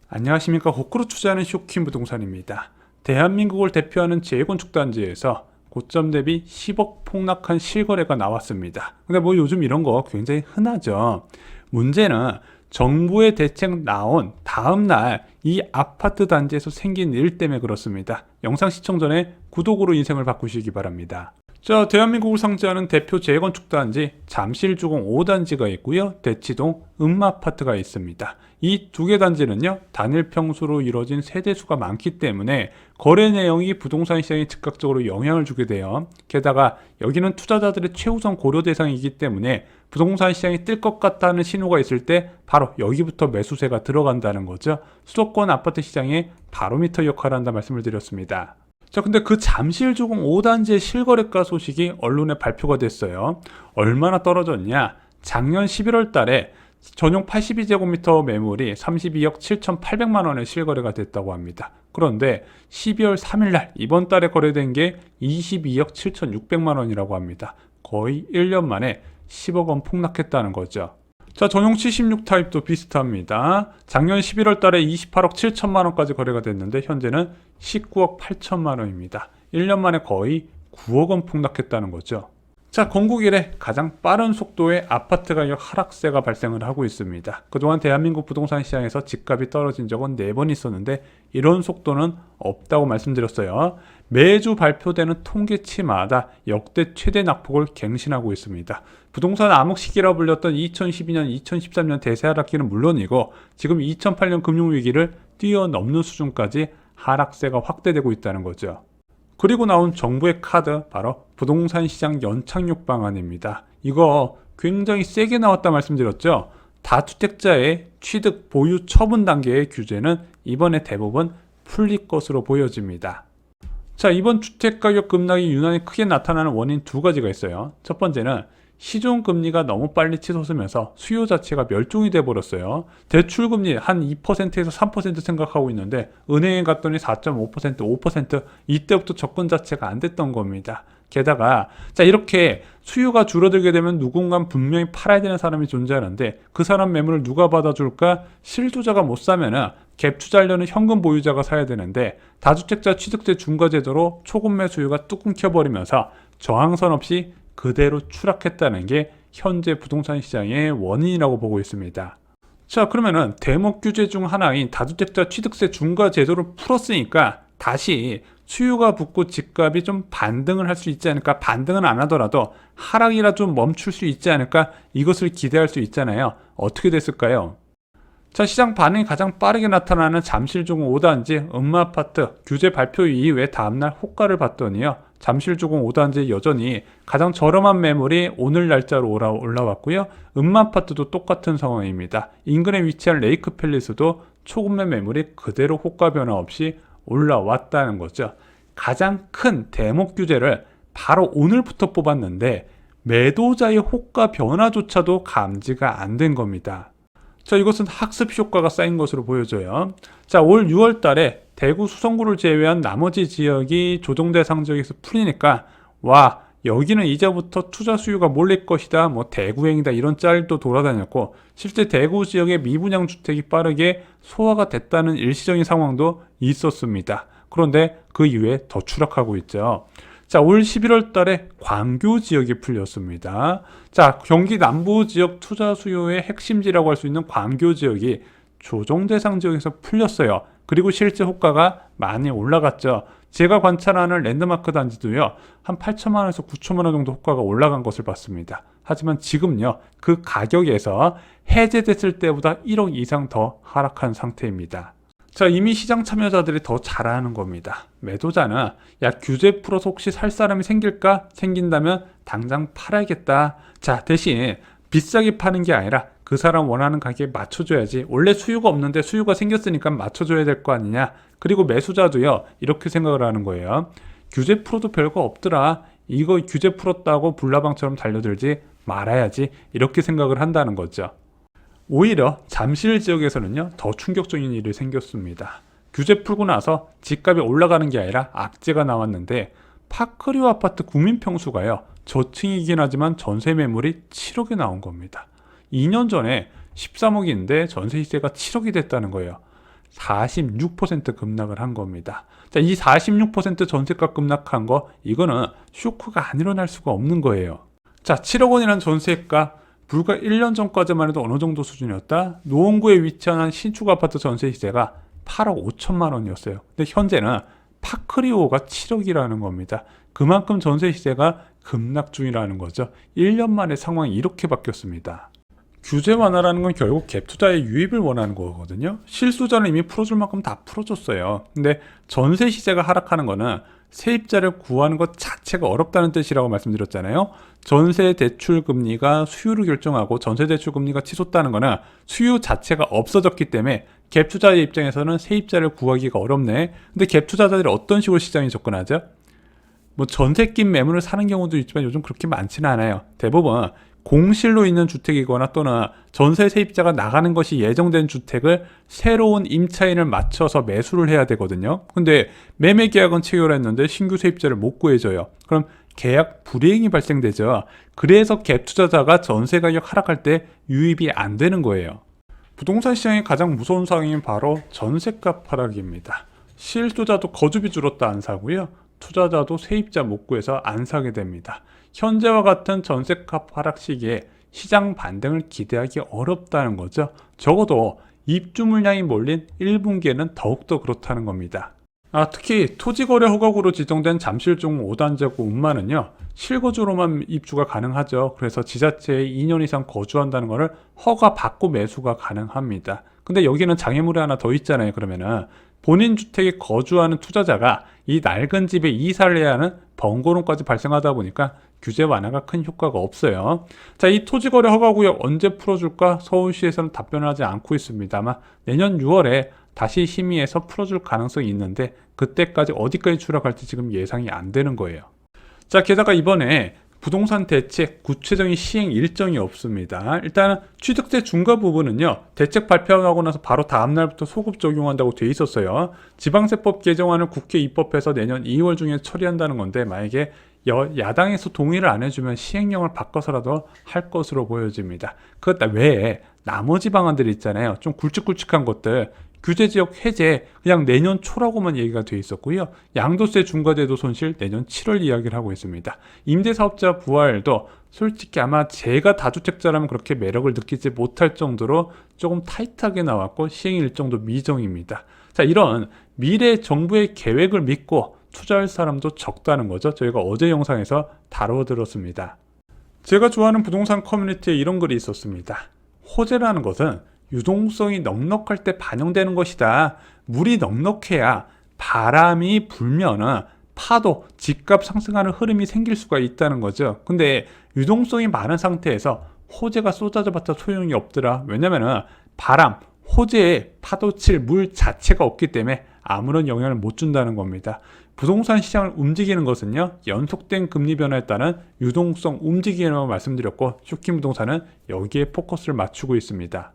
안녕하십니까. 거꾸로 투자하는 쇼킹 부동산입니다. 대한민국을 대표하는 재건축 단지에서 고점 대비 10억 폭락한 실거래가 나왔습니다. 근데 뭐 요즘 이런 거 굉장히 흔하죠. 문제는 정부의 대책 나온 다음날 이 아파트 단지에서 생긴 일 때문에 그렇습니다. 영상 시청 전에 구독으로 인생을 바꾸시기 바랍니다. 자, 대한민국을 상징하는 대표 재건축 단지 잠실주공 5단지가 있고요. 대치동 음마아파트가 있습니다. 이 두 개 단지는요, 단일 평수로 이루어진 세대수가 많기 때문에 거래 내용이 부동산 시장에 즉각적으로 영향을 주게 돼요. 게다가 여기는 투자자들의 최우선 고려 대상이기 때문에 부동산 시장이 뜰 것 같다는 신호가 있을 때 바로 여기부터 매수세가 들어간다는 거죠. 수도권 아파트 시장의 바로미터 역할을 한다 말씀을 드렸습니다. 자, 근데 그 잠실주공 5단지의 실거래가 소식이 언론에 발표가 됐어요. 얼마나 떨어졌냐? 작년 11월 달에 전용 82제곱미터 매물이 32억 7,800만 원에 실거래가 됐다고 합니다. 그런데 12월 3일 날 이번 달에 거래된 게 22억 7,600만 원이라고 합니다. 거의 1년 만에 10억 원 폭락했다는 거죠. 자, 전용 76 타입도 비슷합니다. 작년 11월 달에 28억 7천만 원까지 거래가 됐는데 현재는 19억 8천만 원입니다. 1년 만에 거의 9억 원 폭락했다는 거죠. 자, 건국 이래 가장 빠른 속도의 아파트 가격 하락세가 발생을 하고 있습니다. 그동안 대한민국 부동산 시장에서 집값이 떨어진 적은 4번 있었는데 이런 속도는 없다고 말씀드렸어요. 매주 발표되는 통계치마다 역대 최대 낙폭을 갱신하고 있습니다. 부동산 암흑 시기라 불렸던 2012년, 2013년 대세 하락기는 물론이고 지금 2008년 금융위기를 뛰어넘는 수준까지 하락세가 확대되고 있다는 거죠. 그리고 나온 정부의 카드, 바로 부동산 시장 연착륙 방안입니다. 이거 굉장히 세게 나왔다 말씀드렸죠. 다주택자의 취득, 보유, 처분 단계의 규제는 이번에 대부분 풀릴 것으로 보여집니다. 자, 이번 주택가격 급락이 유난히 크게 나타나는 원인 두 가지가 있어요. 첫 번째는 시중금리가 너무 빨리 치솟으면서 수요 자체가 멸종이 돼버렸어요. 대출금리 한 2%에서 3% 생각하고 있는데 은행에 갔더니 4.5%, 5% 이때부터 접근 자체가 안 됐던 겁니다. 게다가 자, 이렇게 수요가 줄어들게 되면 누군가 분명히 팔아야 되는 사람이 존재하는데 그 사람 매물을 누가 받아줄까? 실투자가 못 사면은 갭 투자하려는 현금 보유자가 사야 되는데 다주택자 취득세 중과 제도로 초급매 수요가 뚝 끊겨버리면서 저항선 없이 그대로 추락했다는 게 현재 부동산 시장의 원인이라고 보고 있습니다. 자, 그러면은 대목 규제 중 하나인 다주택자 취득세 중과 제도를 풀었으니까 다시 수요가 붙고 집값이 좀 반등을 할 수 있지 않을까? 반등은 안 하더라도 하락이라 좀 멈출 수 있지 않을까? 이것을 기대할 수 있잖아요. 어떻게 됐을까요? 자, 시장 반응이 가장 빠르게 나타나는 잠실주공 5단지 음마아파트 규제 발표 이후에 다음날 호가를 봤더니요, 잠실주공 5단지 여전히 가장 저렴한 매물이 오늘 날짜로 올라왔고요. 음마아파트도 똑같은 상황입니다. 인근에 위치한 레이크팰리스도 초급매 매물이 그대로 호가 변화 없이 올라왔다는 거죠. 가장 큰 대목 규제를 바로 오늘부터 뽑았는데 매도자의 호가 변화조차도 감지가 안 된 겁니다. 자, 이것은 학습 효과가 쌓인 것으로 보여져요. 자, 올 6월 달에 대구 수성구를 제외한 나머지 지역이 조정 대상 지역에서 풀리니까 와, 여기는 이제부터 투자 수요가 몰릴 것이다, 뭐 대구행이다, 이런 짤도 돌아다녔고 실제 대구 지역의 미분양 주택이 빠르게 소화가 됐다는 일시적인 상황도 있었습니다. 그런데 그 이후에 더 추락하고 있죠. 자, 올 11월 달에 광교 지역이 풀렸습니다. 자, 경기 남부 지역 투자 수요의 핵심지라고 할 수 있는 광교 지역이 조정 대상 지역에서 풀렸어요. 그리고 실제 호가가 많이 올라갔죠. 제가 관찰하는 랜드마크 단지도요, 한 8천만 원에서 9천만 원 정도 호가가 올라간 것을 봤습니다. 하지만 지금요, 그 가격에서 해제됐을 때보다 1억 이상 더 하락한 상태입니다. 자, 이미 시장 참여자들이 더 잘하는 겁니다. 매도자는 야, 규제 풀어서 혹시 살 사람이 생길까? 생긴다면 당장 팔아야겠다. 자, 대신 비싸게 파는 게 아니라 그 사람 원하는 가격에 맞춰줘야지. 원래 수요가 없는데 수요가 생겼으니까 맞춰줘야 될 거 아니냐. 그리고 매수자도요, 이렇게 생각을 하는 거예요. 규제 풀어도 별거 없더라. 이거 규제 풀었다고 불나방처럼 달려들지 말아야지. 이렇게 생각을 한다는 거죠. 오히려 잠실 지역에서는요, 더 충격적인 일이 생겼습니다. 규제 풀고 나서 집값이 올라가는 게 아니라 악재가 나왔는데 파크리오 아파트 국민평수가요, 저층이긴 하지만 전세 매물이 7억에 나온 겁니다. 2년 전에 13억인데 전세 시세가 7억이 됐다는 거예요. 46% 급락을 한 겁니다. 자, 이 46% 전세가 급락한 거, 이거는 쇼크가 안 일어날 수가 없는 거예요. 자, 7억 원이라는 전세가 불과 1년 전까지만 해도 어느 정도 수준이었다? 노원구에 위치한 신축 아파트 전세 시세가 8억 5천만 원이었어요. 근데 현재는 파크리오가 7억이라는 겁니다. 그만큼 전세 시세가 급락 중이라는 거죠. 1년 만에 상황이 이렇게 바뀌었습니다. 규제 완화라는 건 결국 갭 투자의 유입을 원하는 거거든요. 실수자는 이미 풀어줄 만큼 다 풀어줬어요. 근데 전세 시세가 하락하는 거는 세입자를 구하는 것 자체가 어렵다는 뜻이라고 말씀드렸잖아요. 전세 대출 금리가 수요를 결정하고 전세 대출 금리가 치솟다는 거는 수요 자체가 없어졌기 때문에 갭 투자의 입장에서는 세입자를 구하기가 어렵네. 근데 갭 투자자들이 어떤 식으로 시장에 접근하죠? 뭐 전세 낀 매물을 사는 경우도 있지만 요즘 그렇게 많지는 않아요. 대부분 공실로 있는 주택이거나 또는 전세 세입자가 나가는 것이 예정된 주택을 새로운 임차인을 맞춰서 매수를 해야 되거든요. 근데 매매 계약은 체결했는데 신규 세입자를 못 구해줘요. 그럼 계약 불이행이 발생되죠. 그래서 갭 투자자가 전세 가격 하락할 때 유입이 안 되는 거예요. 부동산 시장의 가장 무서운 상황이 바로 전세값 하락입니다. 실투자도 거주비 줄었다 안 사고요. 투자자도 세입자 못 구해서 안 사게 됩니다. 현재와 같은 전세값 하락 시기에 시장 반등을 기대하기 어렵다는 거죠. 적어도 입주 물량이 몰린 1분기에는 더욱더 그렇다는 겁니다. 특히 토지거래 허가구로 지정된 잠실종 5단지구 운만은요, 실거주로만 입주가 가능하죠. 그래서 지자체에 2년 이상 거주한다는 것을 허가 받고 매수가 가능합니다. 근데 여기는 장애물이 하나 더 있잖아요. 그러면은 본인 주택에 거주하는 투자자가 이 낡은 집에 이사를 해야 하는 번거로움까지 발생하다 보니까 규제 완화가 큰 효과가 없어요. 자, 이 토지거래 허가구역 언제 풀어줄까? 서울시에서는 답변을 하지 않고 있습니다만 내년 6월에 다시 심의해서 풀어줄 가능성이 있는데 그때까지 어디까지 추락할지 지금 예상이 안 되는 거예요. 자, 게다가 이번에 부동산 대책 구체적인 시행 일정이 없습니다. 일단은 취득세 중과 부분은요, 대책 발표하고 나서 바로 다음날부터 소급 적용한다고 돼 있었어요. 지방세법 개정안을 국회 입법해서 내년 2월 중에 처리한다는 건데, 만약에 야당에서 동의를 안 해주면 시행령을 바꿔서라도 할 것으로 보여집니다. 그 외에 나머지 방안들이 있잖아요. 좀 굵직굵직한 것들, 규제지역 해제 그냥 내년 초라고만 얘기가 돼 있었고요. 양도세 중과제도 손실 내년 7월 이야기를 하고 있습니다. 임대사업자 부활도 솔직히 아마 제가 다주택자라면 그렇게 매력을 느끼지 못할 정도로 조금 타이트하게 나왔고 시행 일정도 미정입니다. 자, 이런 미래 정부의 계획을 믿고 투자할 사람도 적다는 거죠. 저희가 어제 영상에서 다뤄들었습니다. 제가 좋아하는 부동산 커뮤니티에 이런 글이 있었습니다. 호재라는 것은 유동성이 넉넉할 때 반영되는 것이다. 물이 넉넉해야 바람이 불면은 파도, 집값 상승하는 흐름이 생길 수가 있다는 거죠. 근데 유동성이 많은 상태에서 호재가 쏟아져봤자 소용이 없더라. 왜냐면은 바람, 호재에 파도칠 물 자체가 없기 때문에 아무런 영향을 못 준다는 겁니다. 부동산 시장을 움직이는 것은요, 연속된 금리 변화에 따른 유동성 움직임이라고 말씀드렸고, 쇼킹 부동산은 여기에 포커스를 맞추고 있습니다.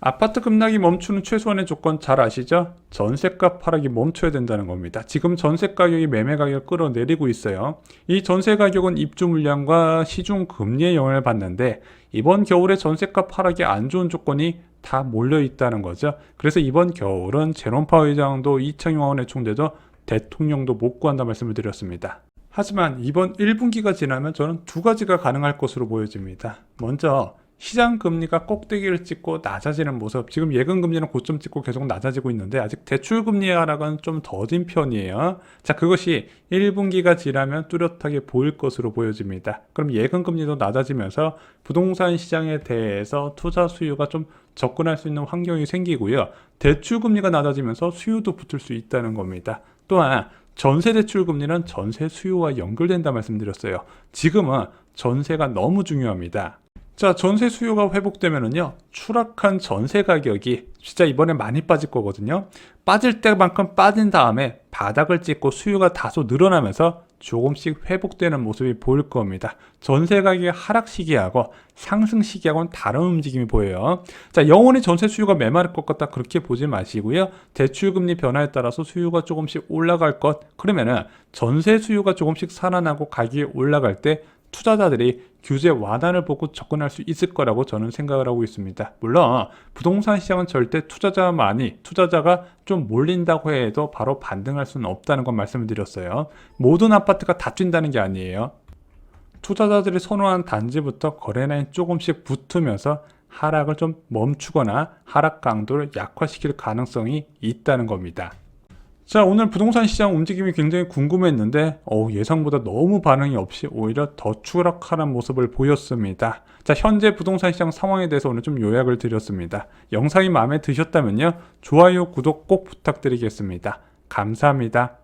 아파트 급락이 멈추는 최소한의 조건 잘 아시죠? 전세값 하락이 멈춰야 된다는 겁니다. 지금 전세 가격이 매매 가격을 끌어내리고 있어요. 이 전세 가격은 입주 물량과 시중 금리의 영향을 받는데 이번 겨울에 전세값 하락이 안 좋은 조건이 다 몰려 있다는 거죠. 그래서 이번 겨울은 제롬 파월 의장도 이창용 의원의 총재도 대통령도 못 구한다 말씀을 드렸습니다. 하지만 이번 1분기가 지나면 저는 두 가지가 가능할 것으로 보여집니다. 먼저 시장 금리가 꼭대기를 찍고 낮아지는 모습. 지금 예금 금리는 고점 찍고 계속 낮아지고 있는데 아직 대출 금리의 하락은 좀 더딘 편이에요. 자, 그것이 1분기가 지나면 뚜렷하게 보일 것으로 보여집니다. 그럼 예금 금리도 낮아지면서 부동산 시장에 대해서 투자 수요가 좀 접근할 수 있는 환경이 생기고요. 대출 금리가 낮아지면서 수요도 붙을 수 있다는 겁니다. 또한 전세 대출 금리는 전세 수요와 연결된다 말씀드렸어요. 지금은 전세가 너무 중요합니다. 자, 전세 수요가 회복되면은요, 추락한 전세 가격이 진짜 이번에 많이 빠질 거거든요. 빠질 때만큼 빠진 다음에 바닥을 찍고 수요가 다소 늘어나면서 조금씩 회복되는 모습이 보일 겁니다. 전세 가격의 하락 시기하고 상승 시기하고는 다른 움직임이 보여요. 자, 영원히 전세 수요가 메마를 것 같다 그렇게 보지 마시고요. 대출금리 변화에 따라서 수요가 조금씩 올라갈 것, 그러면은 전세 수요가 조금씩 살아나고 가격이 올라갈 때 투자자들이 규제 완화를 보고 접근할 수 있을 거라고 저는 생각을 하고 있습니다. 물론 부동산 시장은 절대 투자자가 좀 몰린다고 해도 바로 반등할 수는 없다는 건 말씀을 드렸어요. 모든 아파트가 다 뛴다는 게 아니에요. 투자자들이 선호한 단지부터 거래량이 조금씩 붙으면서 하락을 좀 멈추거나 하락 강도를 약화시킬 가능성이 있다는 겁니다. 자, 오늘 부동산 시장 움직임이 굉장히 궁금했는데 예상보다 너무 반응이 없이 오히려 더 추락하는 모습을 보였습니다. 자, 현재 부동산 시장 상황에 대해서 오늘 좀 요약을 드렸습니다. 영상이 마음에 드셨다면요, 좋아요, 구독 꼭 부탁드리겠습니다. 감사합니다.